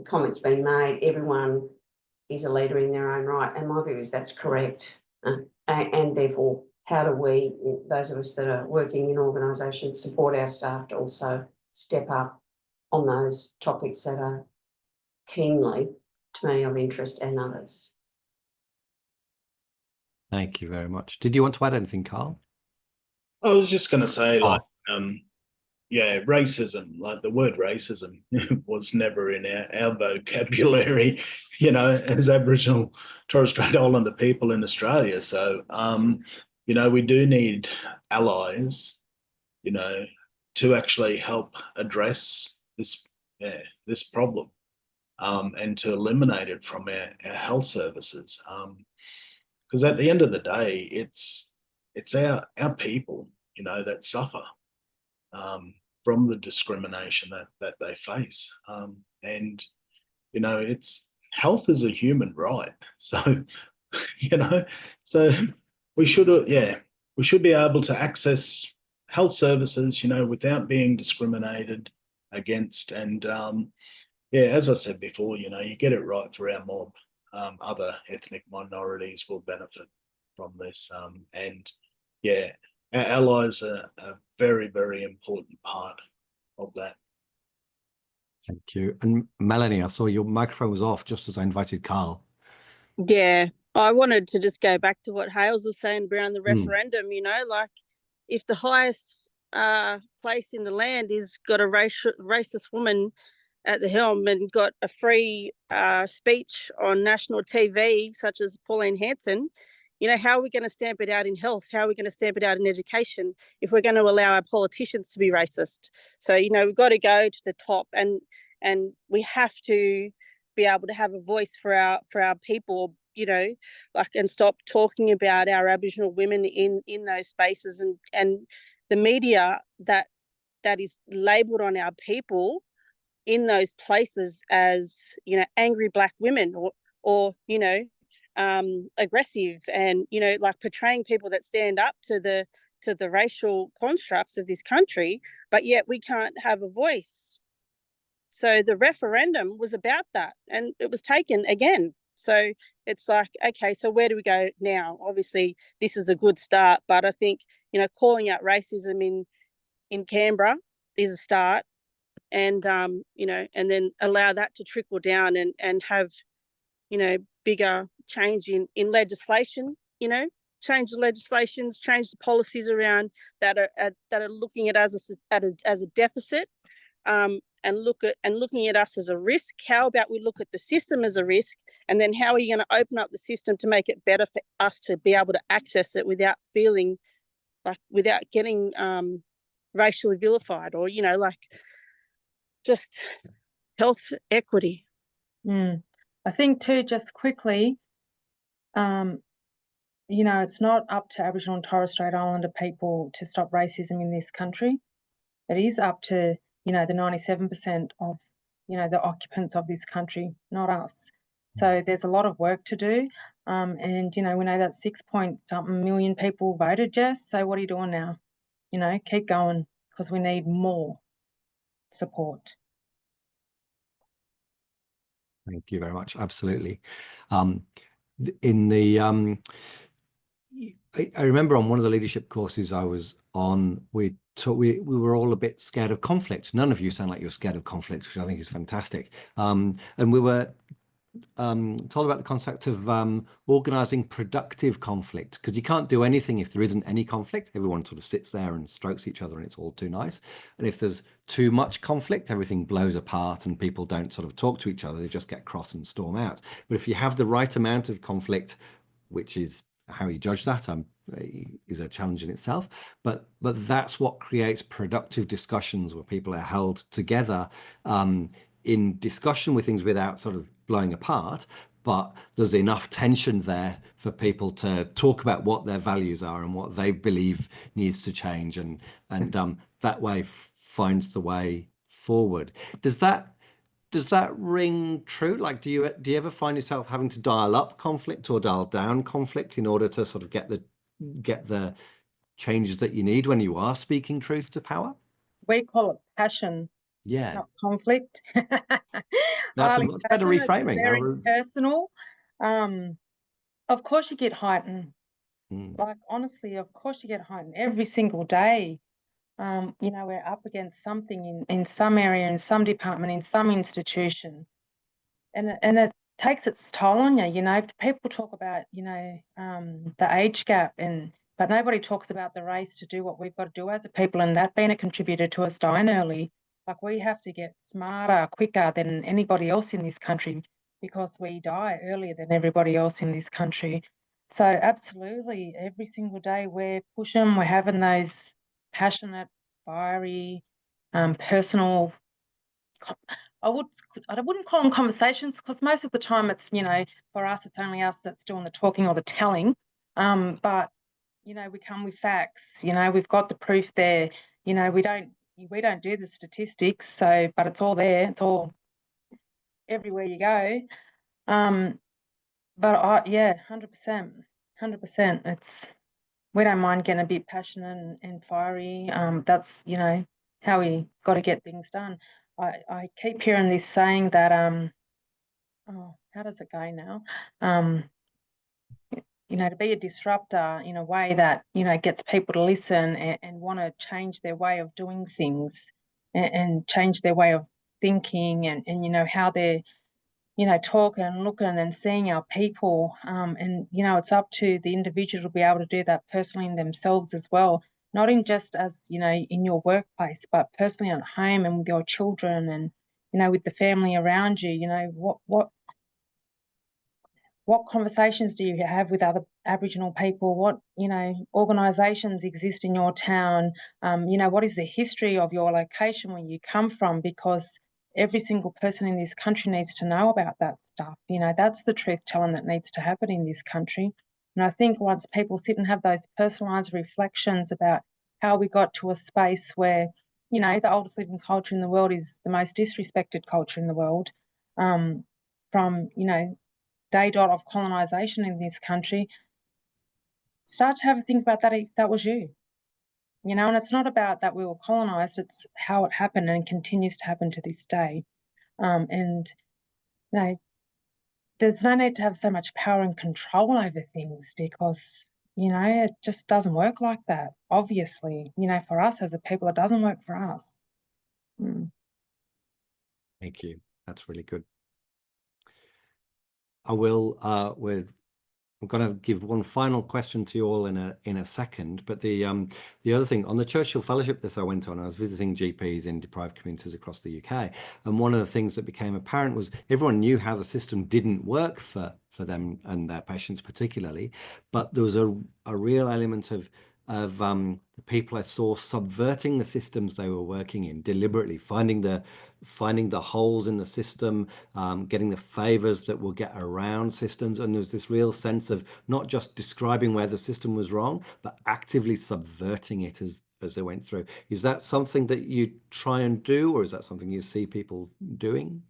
S6: comment's been made, everyone is a leader in their own right. And my view is that's correct. And therefore, how do we, those of us that are working in organisations, support our staff to also step up on those topics that are keenly, to me, of interest, and others.
S1: Thank you very much. Did you want to add anything, Karl?
S5: I was just going to say, like, yeah, racism, like the word racism was never in our vocabulary, you know, as Aboriginal Torres Strait Islander people in Australia. So, you know, we do need allies, you know, to actually help address this problem. And to eliminate it from our health services, because at the end of the day, it's our people, you know, that suffer from the discrimination that they face, and you know, health is a human right. So, you know, so we should be able to access health services, you know, without being discriminated against, and yeah, as I said before, you know, you get it right for our mob. Other ethnic minorities will benefit from this. And yeah, our allies are a very, very important part of that.
S1: Thank you. And Melanie, I saw your microphone was off just as I invited Karl.
S3: Yeah, I wanted to just go back to what Hales was saying around the referendum, you know, like if the highest place in the land is got a racist woman at the helm and got a free speech on national TV, such as Pauline Hanson, you know, how are we going to stamp it out in health? How are we going to stamp it out in education if we're going to allow our politicians to be racist? So, you know, we've got to go to the top, and we have to be able to have a voice for our people, you know, like, and stop talking about our Aboriginal women in those spaces, and the media that is labelled on our people in those places as, you know, angry Black women or you know, aggressive, and, you know, like portraying people that stand up to the racial constructs of this country, but yet we can't have a voice. So the referendum was about that, and it was taken again. So it's like, okay, so where do we go now? Obviously, this is a good start, but I think, you know, calling out racism in Canberra is a start. And, you know, and then allow that to trickle down and have, you know, bigger change in legislation, you know, change the legislations, change the policies around that are looking at us as a deficit, and looking at us as a risk. How about we look at the system as a risk, and then how are you going to open up the system to make it better for us to be able to access it without feeling like, without getting racially vilified, or, you know, like, just health equity.
S2: I think too, just quickly, you know, it's not up to Aboriginal and Torres Strait Islander people to stop racism in this country. It is up to, you know, the 97% of, you know, the occupants of this country, not us. So there's a lot of work to do. And, you know, we know that 6-point-something million people voted, Jess. So what are you doing now? You know, keep going, because we need more support.
S1: Thank you very much. Absolutely. In the I remember on one of the leadership courses I was on, we were all a bit scared of conflict. None of you sound like you're scared of conflict, which I think is fantastic. And we were told about the concept of organizing productive conflict, because you can't do anything if there isn't any conflict. Everyone sort of sits there and strokes each other and it's all too nice. And if there's too much conflict, everything blows apart and people don't sort of talk to each other. They just get cross and storm out. But if you have the right amount of conflict, which is how you judge that is a challenge in itself, but that's what creates productive discussions where people are held together in discussion with things without sort of blowing apart, but there's enough tension there for people to talk about what their values are and what they believe needs to change, and that way finds the way forward. Does that ring true? Like, do you ever find yourself having to dial up conflict or dial down conflict in order to sort of get the changes that you need when you are speaking truth to power?
S2: We call it passion,
S1: Yeah,
S2: not conflict.
S1: that's a much better reframing.
S2: Very personal. Of course you get heightened. Like, honestly, of course you get heightened every single day. You know, we're up against something in some area, in some department, in some institution, and it takes its toll on you. You know, people talk about, you know, the age gap, but nobody talks about the race to do what we've got to do as a people, and that being a contributor to us dying early. Like, we have to get smarter, quicker than anybody else in this country, because we die earlier than everybody else in this country. So absolutely, every single day we're pushing, we're having those passionate, fiery, personal, I wouldn't call them conversations, because most of the time it's, you know, for us, it's only us that's doing the talking or the telling. But, you know, we come with facts, you know, we've got the proof there, you know, we don't do the statistics, so, but it's all there, it's all everywhere you go. But yeah, 100%, it's, we don't mind getting a bit passionate and fiery. That's, you know, how we got to get things done. I keep hearing this saying that, oh, how does it go now? You know, to be a disruptor in a way that, you know, gets people to listen and want to change their way of doing things and change their way of thinking and, you know, how they're, you know, talking and looking and seeing our people. And, you know, it's up to the individual to be able to do that personally in themselves as well, not in just as, you know, in your workplace, but personally at home and with your children and, you know, with the family around you. You know, what conversations do you have with other Aboriginal people? What, you know, organisations exist in your town? You know, what is the history of your location where you come from? Because every single person in this country needs to know about that stuff. You know, that's the truth telling that needs to happen in this country. And I think once people sit and have those personalised reflections about how we got to a space where, you know, the oldest living culture in the world is the most disrespected culture in the world, from, you know, day dot of colonisation in this country, start to have a think about that. That was you know, and it's not about that we were colonised, it's how it happened and continues to happen to this day. And, you know, there's no need to have so much power and control over things, because, you know, it just doesn't work like that. Obviously, you know, for us as a people, it doesn't work for us.
S1: Thank you. That's really good. I will, I'm going to give one final question to you all in a second, but the other thing on the Churchill Fellowship this I went on, I was visiting GPs in deprived communities across the UK, and one of the things that became apparent was everyone knew how the system didn't work for them and their patients particularly, but there was a real element of the people I saw subverting the systems they were working in deliberately, finding the holes in the system, getting the favors that will get around systems. And there was this real sense of not just describing where the system was wrong, but actively subverting it as they went through. Is that something that you try and do, or is that something you see people doing?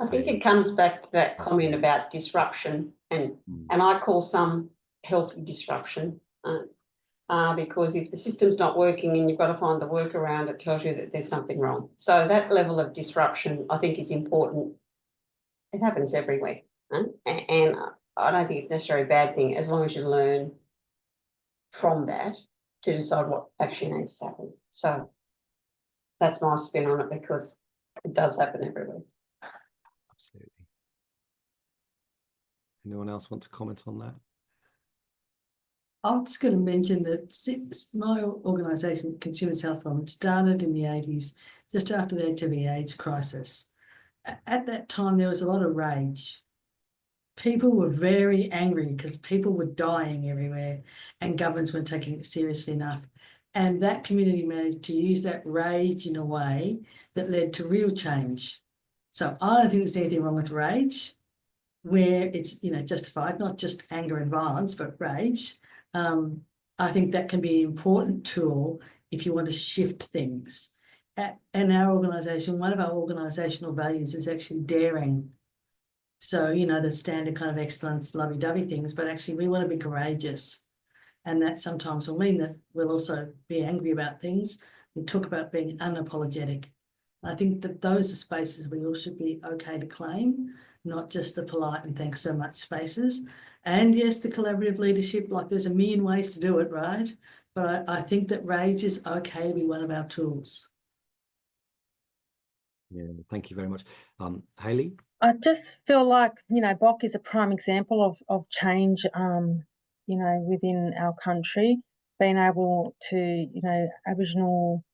S6: I think it comes back to that comment about disruption, and I call some healthy disruption, because if the system's not working and you've got to find the workaround, it tells you that there's something wrong. So that level of disruption, I think, is important. It happens everywhere, and I don't think it's necessarily a bad thing as long as you learn from that to decide what actually needs to happen. So that's my spin on it, because it does happen everywhere.
S1: Absolutely. Anyone else want to comment on that?
S4: I'm just going to mention that my organisation, Consumers Health Fund, started in the 80s, just after the HIV/AIDS crisis. At that time, there was a lot of rage. People were very angry because people were dying everywhere and governments weren't taking it seriously enough. And that community managed to use that rage in a way that led to real change. So I don't think there's anything wrong with rage where it's, justified, not just anger and violence, but rage. I think that can be an important tool if you want to shift things. In our organisation, one of our organisational values is actually daring. So, the standard kind of excellence, lovey-dovey things, but actually we want to be courageous. And that sometimes will mean that we'll also be angry about things. We talk about being unapologetic. I think that those are spaces we all should be okay to claim, not just the polite and thanks so much spaces. And yes, the collaborative leadership, like there's a million ways to do it, right? But I think that rage is okay to be one of our tools.
S1: Yeah, thank you very much. Hayley?
S2: I just feel like, Bok is a prime example of change, within our country, being able to, Aboriginal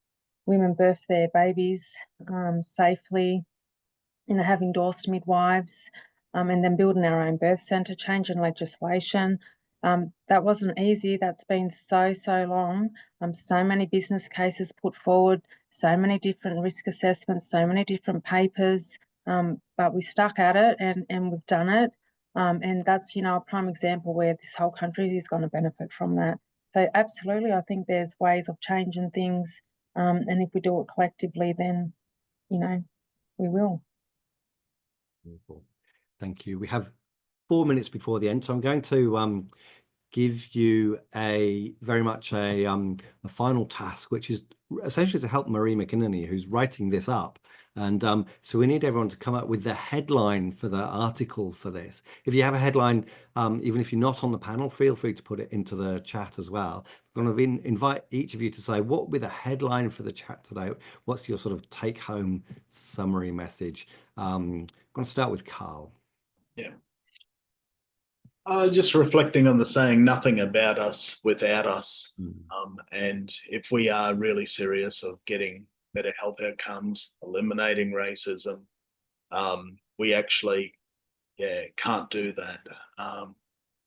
S2: women birth their babies safely, have endorsed midwives, and then building our own birth centre, changing legislation. That wasn't easy. That's been so long. So many business cases put forward, so many different risk assessments, so many different papers, but we stuck at it and we've done it. And that's, a prime example where this whole country is going to benefit from that. So absolutely, I think there's ways of changing things. And if we do it collectively, then, we will.
S1: Wonderful. Thank you. We have 4 minutes before the end, so I'm going to give you very much a final task, which is essentially to help Marie McInerney, who's writing this up. And so we need everyone to come up with the headline for the article for this. If you have a headline, even if you're not on the panel, feel free to put it into the chat as well. I'm going to invite each of you to say, what would be the headline for the chat today? What's your sort of take-home summary message? I'm going to start with Karl.
S5: Yeah. Just reflecting on the saying, nothing about us without us. And if we are really serious of getting better health outcomes, eliminating racism, we actually, can't do that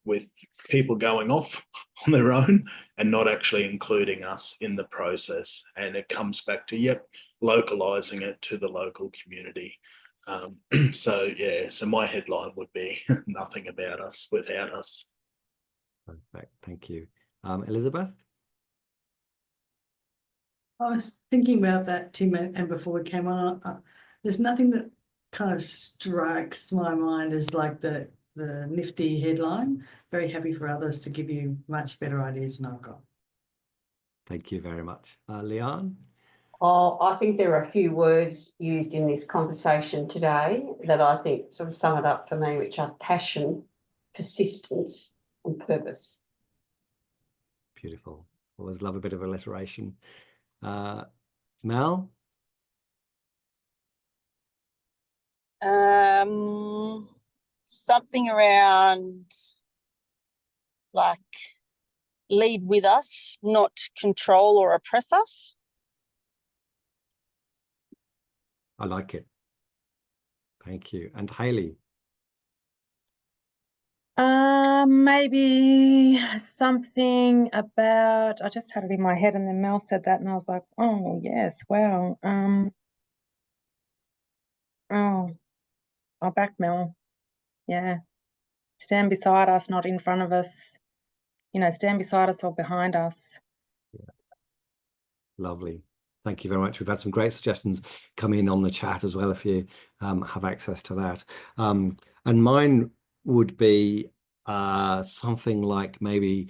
S5: with people going off on their own and not actually including us in the process. And it comes back to, localizing it to the local community. So my headline would be nothing about us without us.
S1: Perfect. Thank you. Elizabeth?
S4: I was thinking about that, Tim, and before we came on, there's nothing that kind of strikes my mind as like the nifty headline. Very happy for others to give you much better ideas than I've got.
S1: Thank you very much. Leanne?
S6: Oh, I think there are a few words used in this conversation today that I think sort of sum it up for me, which are passion, persistence, and purpose.
S1: Beautiful. Always love a bit of alliteration. Mel?
S3: Something around like lead with us, not control or oppress us.
S1: I like it. Thank you. And Hayley?
S2: Maybe something about, I just had it in my head and then Mel said that and I was like, oh yes, wow. I'll back Mel. Yeah. Stand beside us, not in front of us. Stand beside us or behind us.
S1: Yeah. Lovely. Thank you very much. We've had some great suggestions come in on the chat as well, if you have access to that. And mine would be something like maybe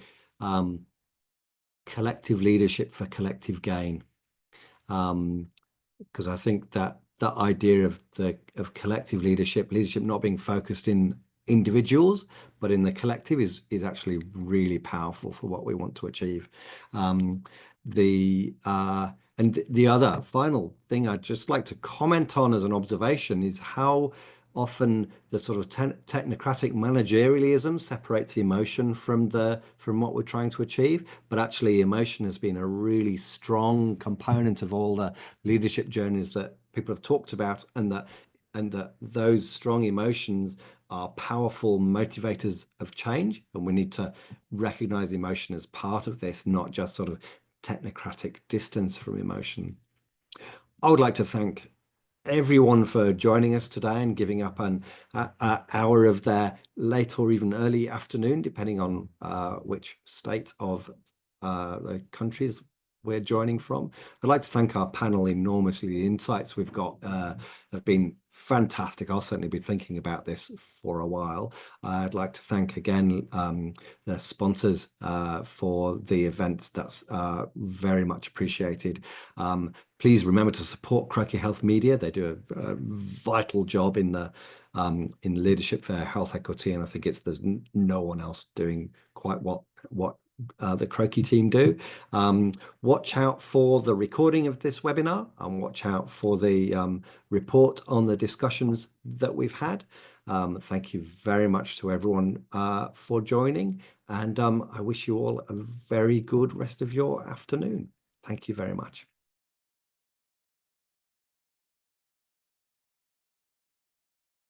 S1: collective leadership for collective gain. Because I think that idea of collective leadership not being focused in individuals, but in the collective is actually really powerful for what we want to achieve. And the other final thing I'd just like to comment on as an observation is how often the sort of technocratic managerialism separates emotion from what we're trying to achieve, but actually emotion has been a really strong component of all the leadership journeys that people have talked about, and that those strong emotions are powerful motivators of change, and we need to recognize emotion as part of this, not just sort of technocratic distance from emotion. I would like to thank everyone for joining us today and giving up an hour of their late or even early afternoon, depending on which state of the countries we're joining from. I'd like to thank our panel enormously. The insights we've got have been fantastic. I'll certainly be thinking about this for a while. I'd like to thank again the sponsors for the event. That's very much appreciated. Please remember to support Croakey Health Media. They do a vital job in the leadership for health equity, and I think there's no one else doing quite what the Croakey team do. Watch out for the recording of this webinar, and watch out for the report on the discussions that we've had. Thank you very much to everyone for joining, and I wish you all a very good rest of your afternoon. Thank you very much.